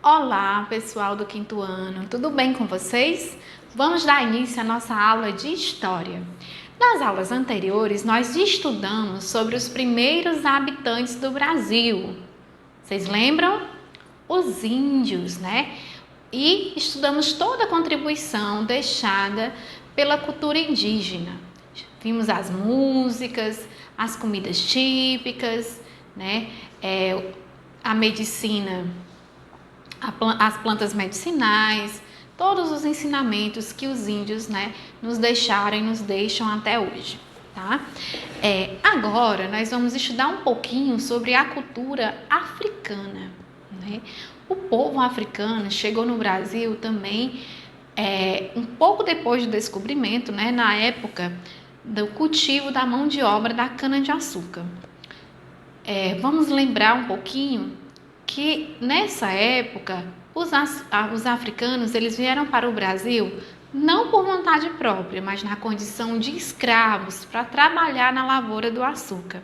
Olá, pessoal do quinto ano, tudo bem com vocês? Vamos dar início à nossa aula de História. Nas aulas anteriores, nós estudamos sobre os primeiros habitantes do Brasil. Vocês lembram? Os índios, né? E estudamos toda a contribuição deixada pela cultura indígena. Vimos as músicas, as comidas típicas, né? A medicina, as plantas medicinais, todos os ensinamentos que os índios, né, nos deixaram e nos deixam até hoje, tá? Agora nós vamos estudar um pouquinho sobre a cultura africana, né? O povo africano chegou no Brasil também um pouco depois do descobrimento, né, na época do cultivo da mão de obra da cana-de-açúcar. Vamos lembrar um pouquinho que nessa época os africanos eles vieram para o Brasil não por vontade própria, mas na condição de escravos para trabalhar na lavoura do açúcar,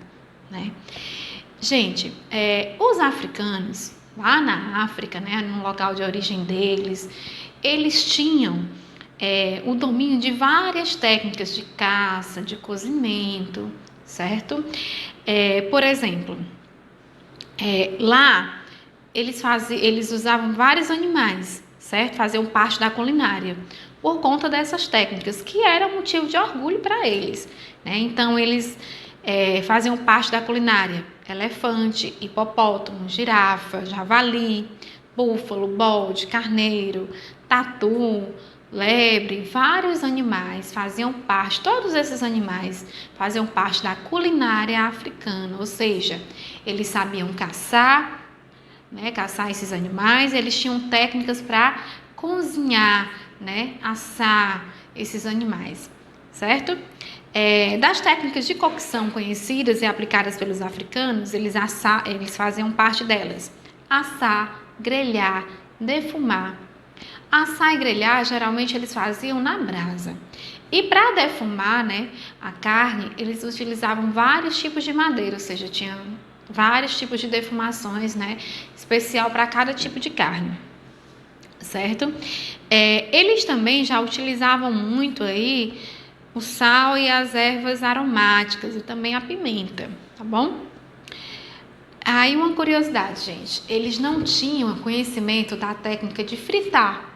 né? Gente, os africanos lá na África, né, no local de origem deles, eles tinham o domínio de várias técnicas de caça, de cozimento, certo? Por exemplo, lá eles usavam vários animais, certo? Faziam parte da culinária por conta dessas técnicas, que eram motivo de orgulho para eles, né? Então, eles faziam parte da culinária: elefante, hipopótamo, girafa, javali, búfalo, bode, carneiro, tatu, lebre, vários animais faziam parte, todos esses animais faziam parte da culinária africana, ou seja, eles sabiam caçar, né, caçar esses animais, eles tinham técnicas para cozinhar, né, assar esses animais, certo? Das técnicas de cocção conhecidas e aplicadas pelos africanos, eles faziam parte delas: assar, grelhar, defumar. Assar e grelhar, geralmente eles faziam na brasa. E para defumar, né, a carne, eles utilizavam vários tipos de madeira, ou seja, tinha vários tipos de defumações, né, especial para cada tipo de carne, certo? Eles também já utilizavam muito aí o sal e as ervas aromáticas e também a pimenta, tá bom? Aí uma curiosidade, gente, eles não tinham conhecimento da técnica de fritar,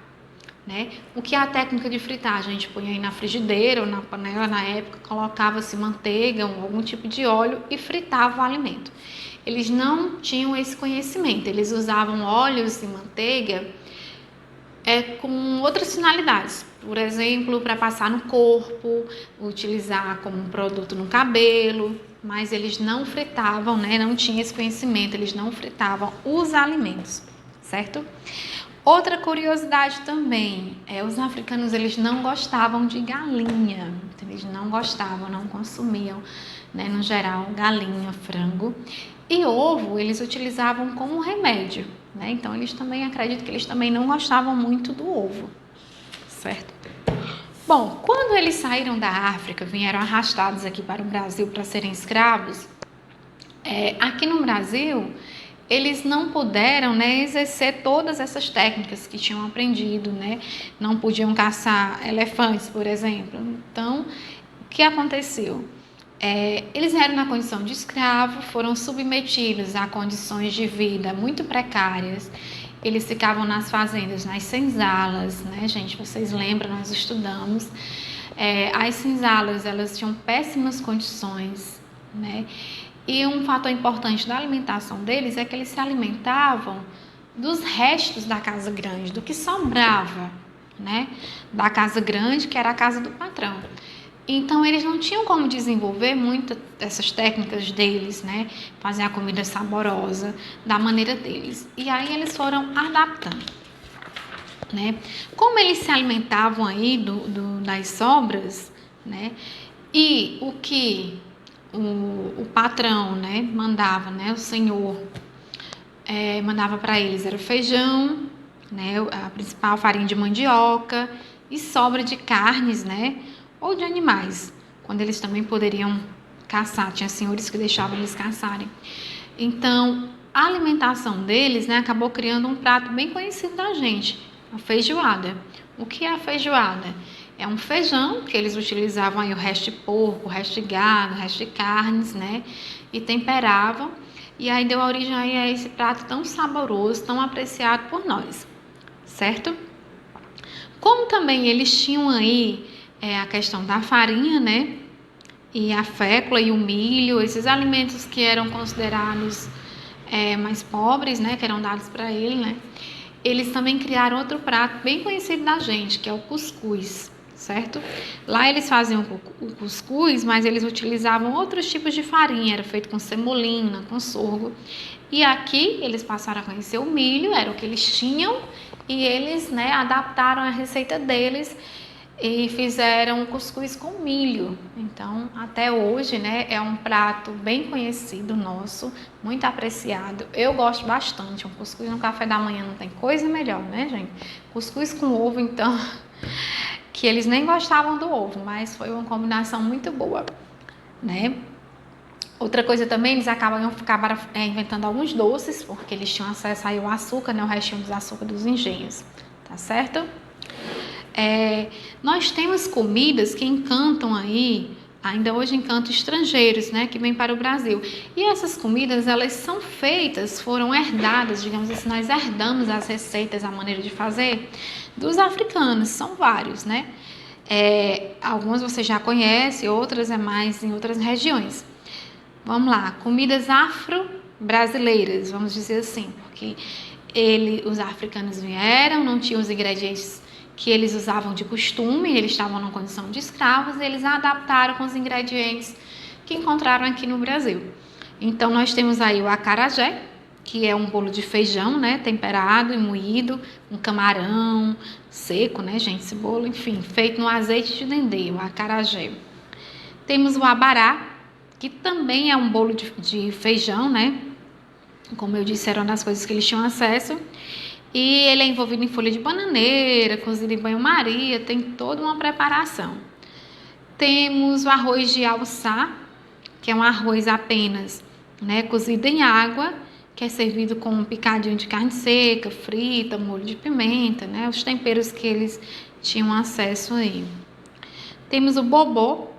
né? O que é a técnica de fritar? A gente punha aí na frigideira ou na panela, na época, colocava-se manteiga ou algum tipo de óleo e fritava o alimento. Eles não tinham esse conhecimento, eles usavam óleos e manteiga com outras finalidades. Por exemplo, para passar no corpo, utilizar como um produto no cabelo, mas eles não fritavam, né? Não tinham esse conhecimento, eles não fritavam os alimentos, certo? Outra curiosidade também, os africanos eles não gostavam de galinha, eles não gostavam, não consumiam, né, no geral, galinha, frango. E ovo eles utilizavam como remédio, né? Então eles também, acredito que eles também não gostavam muito do ovo, certo? Bom, quando eles saíram da África, vieram arrastados aqui para o Brasil para serem escravos, aqui no Brasil eles não puderam, né, exercer todas essas técnicas que tinham aprendido, né? Não podiam caçar elefantes, por exemplo. Então, o que aconteceu? Eles eram na condição de escravo, foram submetidos a condições de vida muito precárias. Eles ficavam nas fazendas, nas senzalas, né, gente? Vocês lembram, nós estudamos. As senzalas, elas tinham péssimas condições, né? E um fator importante da alimentação deles é que eles se alimentavam dos restos da casa grande, do que sobrava, né, da casa grande, que era a casa do patrão. Então, eles não tinham como desenvolver muito essas técnicas deles, né, fazer a comida saborosa da maneira deles. E aí eles foram adaptando, né. Como eles se alimentavam aí das sobras, né, e o que o patrão, né, mandava, né, o senhor mandava para eles era feijão, né, a principal farinha de mandioca e sobra de carnes, né, ou de animais, quando eles também poderiam caçar, tinha senhores que deixavam eles caçarem. Então, a alimentação deles, né, acabou criando um prato bem conhecido da gente, a feijoada. O que é a feijoada? É um feijão que eles utilizavam aí o resto de porco, o resto de gado, o resto de carnes, né, e temperavam. E aí deu origem aí a esse prato tão saboroso, tão apreciado por nós, certo? Como também eles tinham aí a questão da farinha, né? E a fécula e o milho, esses alimentos que eram considerados mais pobres, né? Que eram dados para ele, né? Eles também criaram outro prato bem conhecido da gente, que é o cuscuz, certo? Lá eles faziam o cuscuz, mas eles utilizavam outros tipos de farinha, era feito com semolina, com sorgo. E aqui eles passaram a conhecer o milho, era o que eles tinham, e eles, né, adaptaram a receita deles e fizeram o cuscuz com milho. Então, até hoje, né, é um prato bem conhecido nosso, muito apreciado. Eu gosto bastante. Um cuscuz no café da manhã não tem coisa melhor, né, gente? Cuscuz com ovo, então, que eles nem gostavam do ovo, mas foi uma combinação muito boa, né? Outra coisa também, eles acabaram inventando alguns doces, porque eles tinham acesso aí ao açúcar, né, o restinho dos açúcar dos engenhos, tá certo? Nós temos comidas que encantam aí, ainda hoje encantam estrangeiros, né, que vêm para o Brasil. E essas comidas, elas são feitas, foram herdadas, digamos assim, nós herdamos as receitas, a maneira de fazer dos africanos, são vários, né? Algumas você já conhece, outras é mais em outras regiões. Vamos lá, comidas afro-brasileiras, vamos dizer assim, porque os africanos vieram, não tinham os ingredientes que eles usavam de costume, eles estavam numa condição de escravos, e eles adaptaram com os ingredientes que encontraram aqui no Brasil. Então, nós temos aí o acarajé, que é um bolo de feijão, né, temperado e moído, um camarão seco, né, gente, esse bolo, enfim, feito no azeite de dendê, o acarajé. Temos o abará, que também é um bolo de feijão, né, como eu disse, era uma das coisas que eles tinham acesso. E ele é envolvido em folha de bananeira, cozido em banho-maria, tem toda uma preparação. Temos o arroz de alçá, que é um arroz apenas, né, cozido em água, que é servido com um picadinho de carne seca, frita, molho de pimenta, né, os temperos que eles tinham acesso aí. Temos o bobô,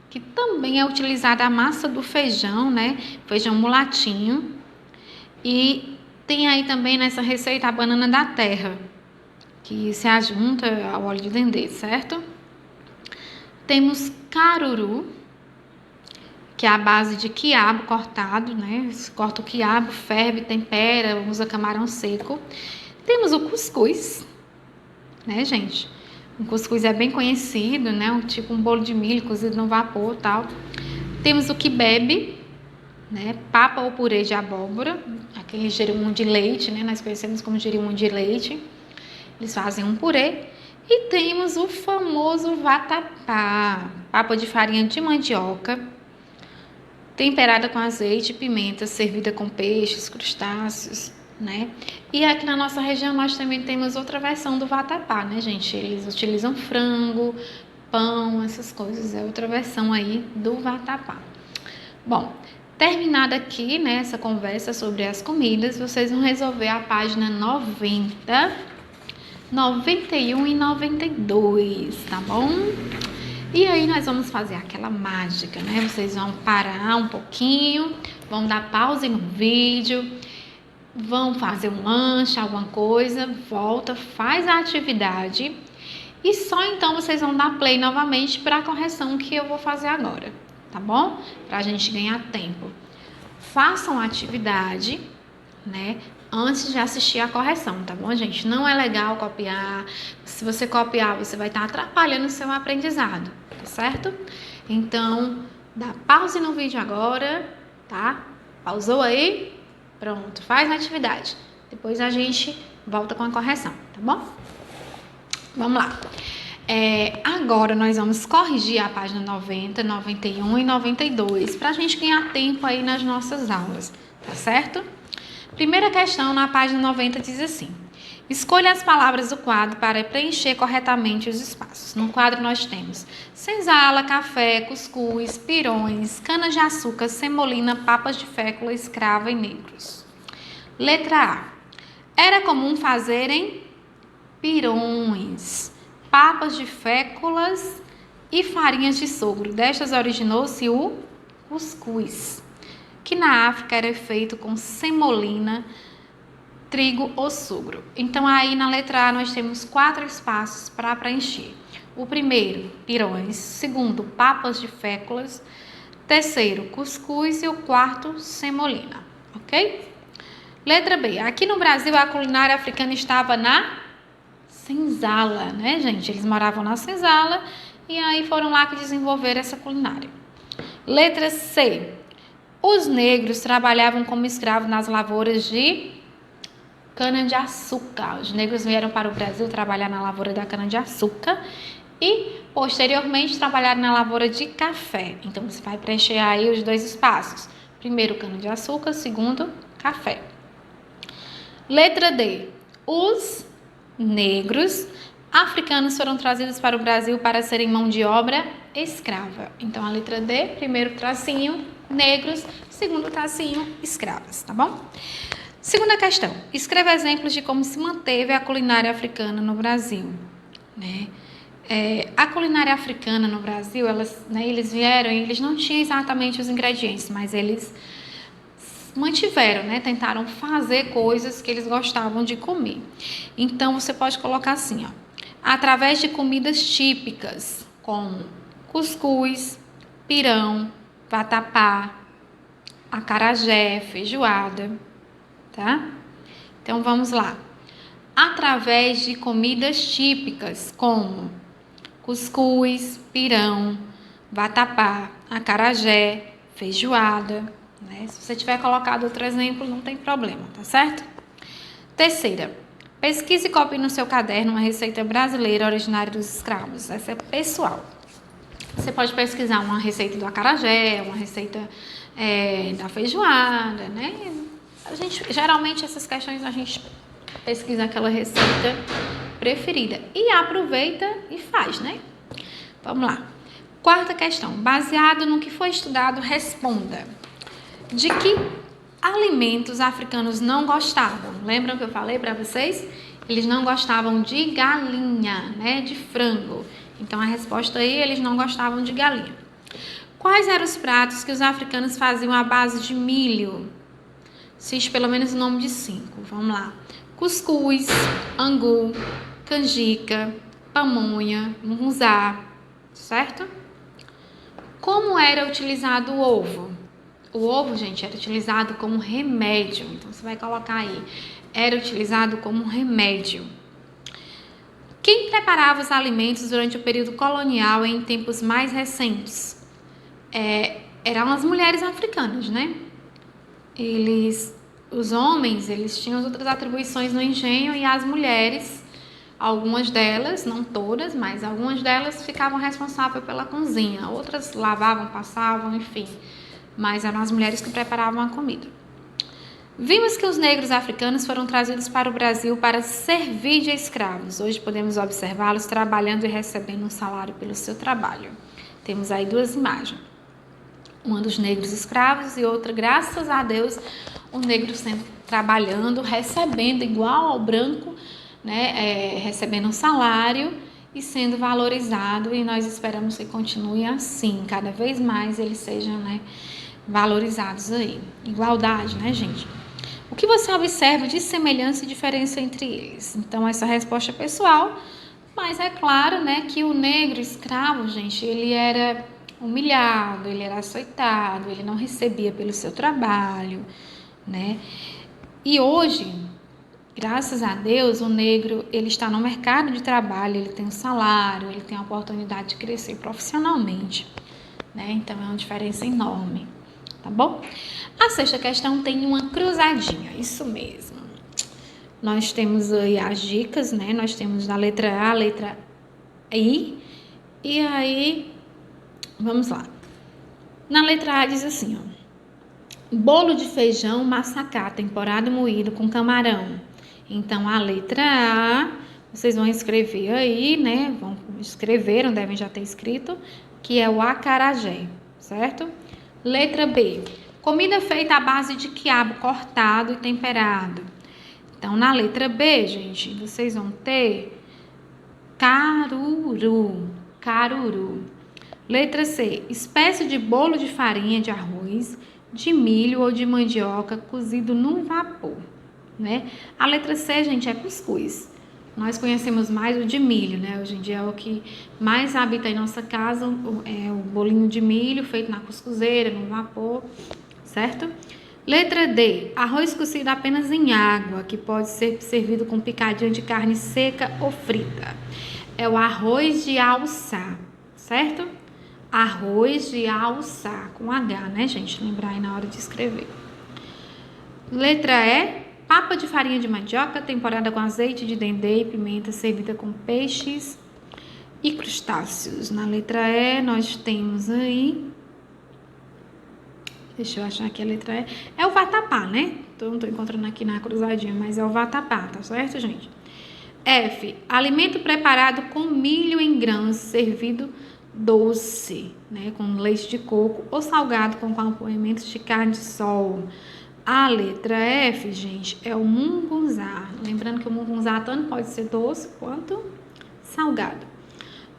que também é utilizada a massa do feijão, né, feijão mulatinho, e tem aí também nessa receita a banana da terra, que se ajunta ao óleo de dendê, certo? Temos caruru, que é a base de quiabo cortado, né? Você corta o quiabo, ferve, tempera, usa camarão seco. Temos o cuscuz, né, gente? O cuscuz é bem conhecido, né? Tipo um bolo de milho cozido no vapor e tal. Temos o quibe, né, papa ou purê de abóbora, aquele jerimum de leite, né, nós conhecemos como jerimum de leite. Eles fazem um purê. E temos o famoso vatapá, papa de farinha de mandioca, temperada com azeite e pimenta, servida com peixes, crustáceos, né? E aqui na nossa região nós também temos outra versão do vatapá, né, gente? Eles utilizam frango, pão, essas coisas, é outra versão aí do vatapá. Bom, terminada aqui, né, essa conversa sobre as comidas, vocês vão resolver a página 90, 91 e 92, tá bom? E aí nós vamos fazer aquela mágica, né? Vocês vão parar um pouquinho, vão dar pause no vídeo, vão fazer um lanche, alguma coisa, volta, faz a atividade e só então vocês vão dar play novamente para a correção que eu vou fazer agora. Tá bom? Pra gente ganhar tempo. Façam a atividade, né, antes de assistir a correção, tá bom, gente? Não é legal copiar. Se você copiar, você vai estar atrapalhando o seu aprendizado, tá certo? Então, dá pause no vídeo agora, tá? Pausou aí? Pronto, faz a atividade. Depois a gente volta com a correção, tá bom? Vamos lá. Agora nós vamos corrigir a página 90, 91 e 92 para a gente ganhar tempo aí nas nossas aulas, tá certo? Primeira questão na página 90 diz assim: escolha as palavras do quadro para preencher corretamente os espaços. No quadro nós temos senzala, café, cuscuz, pirões, cana-de-açúcar, semolina, papas de fécula, escrava e negros. Letra A. Era comum fazerem pirões, papas de féculas e farinhas de sogro. Destas originou-se o cuscuz, que na África era feito com semolina, trigo ou sogro. Então, aí na letra A nós temos 4 espaços para preencher. O primeiro, pirões. Segundo, papas de féculas. Terceiro, cuscuz. E o quarto, semolina. Ok? Letra B. Aqui no Brasil, a culinária africana estava na senzala, né, gente? Eles moravam na senzala e aí foram lá que desenvolveram essa culinária. Letra C. Os negros trabalhavam como escravos nas lavouras de cana-de-açúcar. Os negros vieram para o Brasil trabalhar na lavoura da cana-de-açúcar e, posteriormente, trabalharam na lavoura de café. Então, você vai preencher aí os 2 espaços. Primeiro, cana-de-açúcar. Segundo, café. Letra D. Os negros africanos foram trazidos para o Brasil para serem mão de obra escrava. Então, a letra D, primeiro tracinho, negros, segundo tracinho, escravas, tá bom? Segunda questão. Escreva exemplos de como se manteve a culinária africana no Brasil, né? A culinária africana no Brasil, eles vieram e eles não tinham exatamente os ingredientes, mas eles mantiveram, né? Tentaram fazer coisas que eles gostavam de comer. Então, você pode colocar assim, ó, através de comidas típicas, como cuscuz, pirão, vatapá, acarajé, feijoada, tá? Então, vamos lá. Através de comidas típicas, como cuscuz, pirão, vatapá, acarajé, feijoada, né? Se você tiver colocado outro exemplo, não tem problema, tá certo? Terceira, pesquise e copie no seu caderno uma receita brasileira originária dos escravos. Essa é pessoal. Você pode pesquisar uma receita do acarajé, uma receita da feijoada, né? Geralmente, essas questões a gente pesquisa aquela receita preferida e aproveita e faz, né? Vamos lá. Quarta questão. Baseado no que foi estudado, responda. De que alimentos africanos não gostavam? Lembram que eu falei para vocês? Eles não gostavam de galinha, né? De frango. Então, a resposta aí, eles não gostavam de galinha. Quais eram os pratos que os africanos faziam à base de milho? Cite pelo menos o nome de 5. Vamos lá. Cuscuz, angu, canjica, pamonha, mungunzá, certo? Como era utilizado o ovo? O ovo, gente, era utilizado como remédio. Então, você vai colocar aí. Era utilizado como remédio. Quem preparava os alimentos durante o período colonial e em tempos mais recentes? Eram as mulheres africanas, né? Os homens, eles tinham outras atribuições no engenho e as mulheres, algumas delas, não todas, mas algumas delas ficavam responsáveis pela cozinha. Outras lavavam, passavam, enfim. Mas eram as mulheres que preparavam a comida. Vimos que os negros africanos foram trazidos para o Brasil para servir de escravos. Hoje podemos observá-los trabalhando e recebendo um salário pelo seu trabalho. Temos aí 2 imagens. Uma dos negros escravos e outra, graças a Deus, o negro sempre trabalhando, recebendo igual ao branco, né? Recebendo um salário e sendo valorizado. E nós esperamos que continue assim, cada vez mais eles sejam, né, valorizados aí. Igualdade, né, gente? O que você observa de semelhança e diferença entre eles? Então, essa resposta é pessoal, mas é claro, né, que o negro escravo, gente, ele era humilhado, ele era açoitado, ele não recebia pelo seu trabalho, né? E hoje, graças a Deus, o negro, ele está no mercado de trabalho, ele tem um salário, ele tem a oportunidade de crescer profissionalmente, né? Então, é uma diferença enorme, tá bom? A sexta questão tem uma cruzadinha, isso mesmo. Nós temos aí as dicas, né? Nós temos a letra A, a letra I, e aí, vamos lá. Na letra A diz assim, ó. Bolo de feijão massacá, temporado moído com camarão. Então, a letra A, vocês vão escrever aí, né? Escreveram, devem já ter escrito, que é o acarajé, certo? Letra B. Comida feita à base de quiabo cortado e temperado. Então, na letra B, gente, vocês vão ter caruru. Letra C, espécie de bolo de farinha de arroz, de milho ou de mandioca cozido no vapor, né? A letra C, gente, é cuscuz. Nós conhecemos mais o de milho, né? Hoje em dia é o que mais habita em nossa casa, é o bolinho de milho feito na cuscuzeira, no vapor, certo? Letra D, arroz cozido apenas em água, que pode ser servido com picadinho de carne seca ou frita. É o arroz de alçá, certo? Arroz de alçá, com H, né, gente? Lembrar aí na hora de escrever. Letra E, papa de farinha de mandioca, temperada com azeite de dendê e pimenta, servida com peixes e crustáceos. Na letra E, nós temos aí... Deixa eu achar aqui a letra E. É o vatapá, né? Então, não tô encontrando aqui na cruzadinha, mas é o vatapá, tá certo, gente? F, alimento preparado com milho em grãos, servido doce, né? Com leite de coco ou salgado com acompanhamentos de carne de sol. A letra F, gente, é o mungunzá. Lembrando que o mungunzá tanto pode ser doce quanto salgado.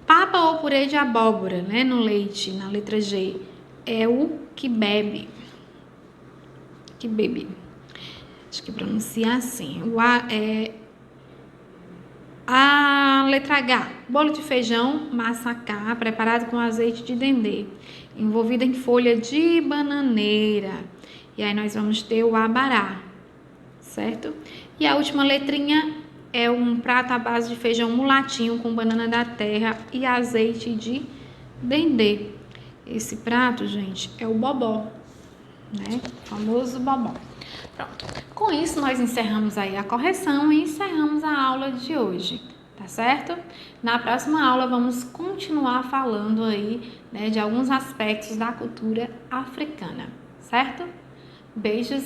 Papa ou purê de abóbora, né, no leite, na letra G, é o quibe. Acho que pronuncia assim. A letra H, bolo de feijão massacá, preparado com azeite de dendê, envolvido em folha de bananeira. E aí nós vamos ter o abará, certo? E a última letrinha é um prato à base de feijão mulatinho com banana da terra e azeite de dendê. Esse prato, gente, é o bobó, né? O famoso bobó. Pronto. Com isso, nós encerramos aí a correção e encerramos a aula de hoje, tá certo? Na próxima aula, vamos continuar falando aí, né, de alguns aspectos da cultura africana, certo? Beijos.